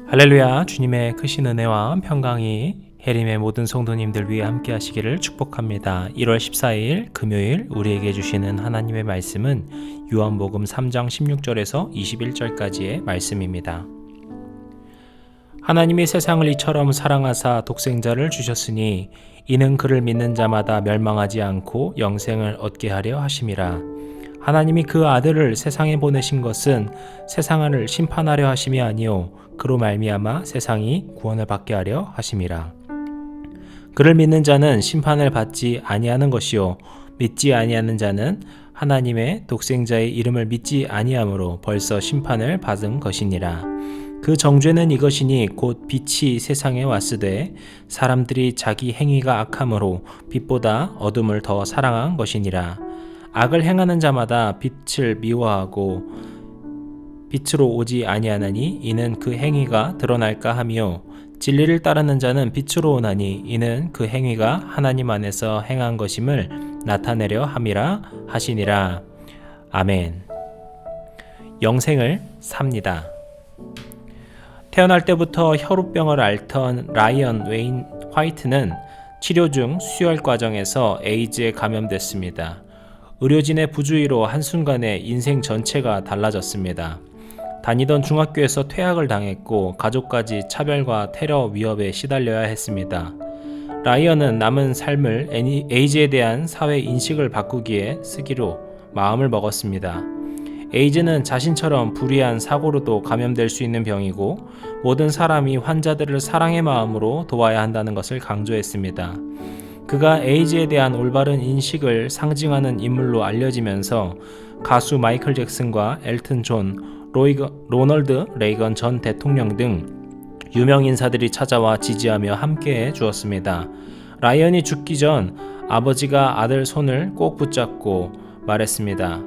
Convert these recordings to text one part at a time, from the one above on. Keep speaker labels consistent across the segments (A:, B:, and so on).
A: 할렐루야. 주님의 크신 은혜와 평강이 해림의 모든 성도님들 위해 함께 하시기를 축복합니다. 1월 14일 금요일 우리에게 주시는 하나님의 말씀은 요한복음 3장 16절에서 21절까지의 말씀입니다. 하나님이 세상을 이처럼 사랑하사 독생자를 주셨으니 이는 그를 믿는 자마다 멸망하지 않고 영생을 얻게 하려 하심이라. 하나님이 그 아들을 세상에 보내신 것은 세상을 심판하려 하심이 아니요 그로 말미암아 세상이 구원을 받게 하려 하심이라. 그를 믿는 자는 심판을 받지 아니하는 것이요 믿지 아니하는 자는 하나님의 독생자의 이름을 믿지 아니하므로 벌써 심판을 받은 것이니라. 그 정죄는 이것이니 곧 빛이 세상에 왔으되 사람들이 자기 행위가 악함으로 빛보다 어둠을 더 사랑한 것이니라. 악을 행하는 자마다 빛을 미워하고 빛으로 오지 아니하나니 이는 그 행위가 드러날까 하며 진리를 따르는 자는 빛으로 오나니 이는 그 행위가 하나님 안에서 행한 것임을 나타내려 함이라 하시니라. 아멘. 영생을 삽니다. 태어날 때부터 혈우병을 앓던 라이언 웨인 화이트는 치료 중 수혈 과정에서 에이즈에 감염됐습니다. 의료진의 부주의로 한순간에 인생 전체가 달라졌습니다. 다니던 중학교에서 퇴학을 당했고 가족까지 차별과 테러 위협에 시달려야 했습니다. 라이언은 남은 삶을 에이즈에 대한 사회 인식을 바꾸기에 쓰기로 마음을 먹었습니다. 에이즈는 자신처럼 불의한 사고로도 감염될 수 있는 병이고 모든 사람이 환자들을 사랑의 마음으로 도와야 한다는 것을 강조했습니다. 그가 에이즈에 대한 올바른 인식을 상징하는 인물로 알려지면서 가수 마이클 잭슨과 엘튼 존, 로널드 레이건 전 대통령 등 유명 인사들이 찾아와 지지하며 함께해 주었습니다. 라이언이 죽기 전 아버지가 아들 손을 꼭 붙잡고 말했습니다.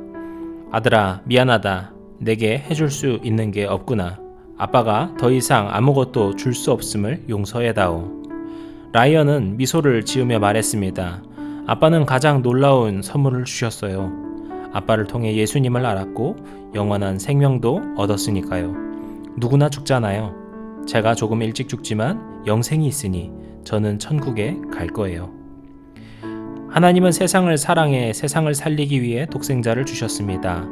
A: 아들아, 미안하다. 내게 해줄 수 있는 게 없구나. 아빠가 더 이상 아무것도 줄 수 없음을 용서해다오. 라이언은 미소를 지으며 말했습니다. 아빠는 가장 놀라운 선물을 주셨어요. 아빠를 통해 예수님을 알았고 영원한 생명도 얻었으니까요. 누구나 죽잖아요. 제가 조금 일찍 죽지만 영생이 있으니 저는 천국에 갈 거예요. 하나님은 세상을 사랑해 세상을 살리기 위해 독생자를 주셨습니다.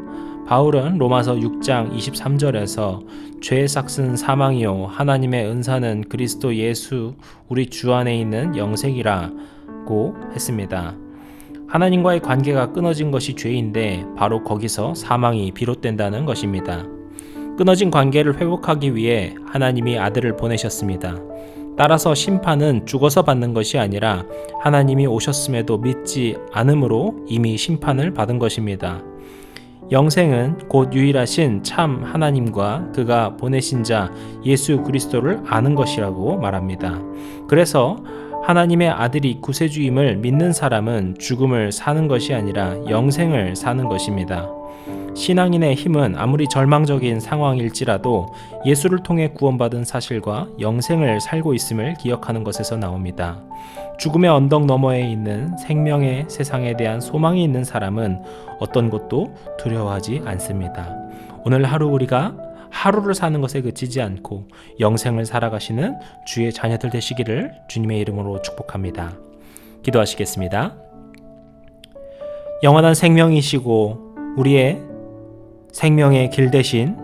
A: 바울은 로마서 6장 23절에서 죄의 삭은 사망이요 하나님의 은사는 그리스도 예수 우리 주 안에 있는 영생이라고 했습니다. 하나님과의 관계가 끊어진 것이 죄인데 바로 거기서 사망이 비롯된다는 것입니다. 끊어진 관계를 회복하기 위해 하나님이 아들을 보내셨습니다. 따라서 심판은 죽어서 받는 것이 아니라 하나님이 오셨음에도 믿지 않음으로 이미 심판을 받은 것입니다. 영생은 곧 유일하신 참 하나님과 그가 보내신 자 예수 그리스도를 아는 것이라고 말합니다. 그래서 하나님의 아들이 구세주임을 믿는 사람은 죽음을 사는 것이 아니라 영생을 사는 것입니다. 신앙인의 힘은 아무리 절망적인 상황일지라도 예수를 통해 구원받은 사실과 영생을 살고 있음을 기억하는 것에서 나옵니다. 죽음의 언덕 너머에 있는 생명의 세상에 대한 소망이 있는 사람은 어떤 것도 두려워하지 않습니다. 오늘 하루 우리가 하루를 사는 것에 그치지 않고 영생을 살아가시는 주의 자녀들 되시기를 주님의 이름으로 축복합니다. 기도하시겠습니다. 영원한 생명이시고 우리의 생명의 길 대신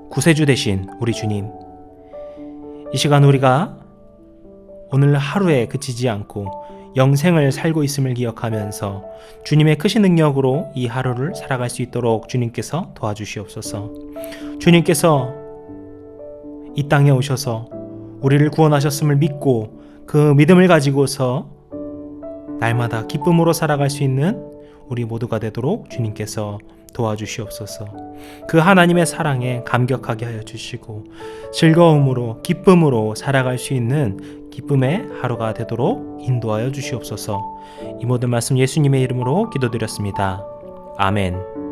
A: 구세주 되신 우리 주님, 이 시간 우리가 오늘 하루에 그치지 않고 영생을 살고 있음을 기억하면서 주님의 크신 능력으로 이 하루를 살아갈 수 있도록 주님께서 도와주시옵소서. 주님께서 이 땅에 오셔서 우리를 구원하셨음을 믿고 그 믿음을 가지고서 날마다 기쁨으로 살아갈 수 있는 우리 모두가 되도록 주님께서 도와주시옵소서. 그 하나님의 사랑에 감격하게 하여 주시고 즐거움으로 기쁨으로 살아갈 수 있는 기쁨의 하루가 되도록 인도하여 주시옵소서. 이 모든 말씀 예수님의 이름으로 기도드렸습니다. 아멘.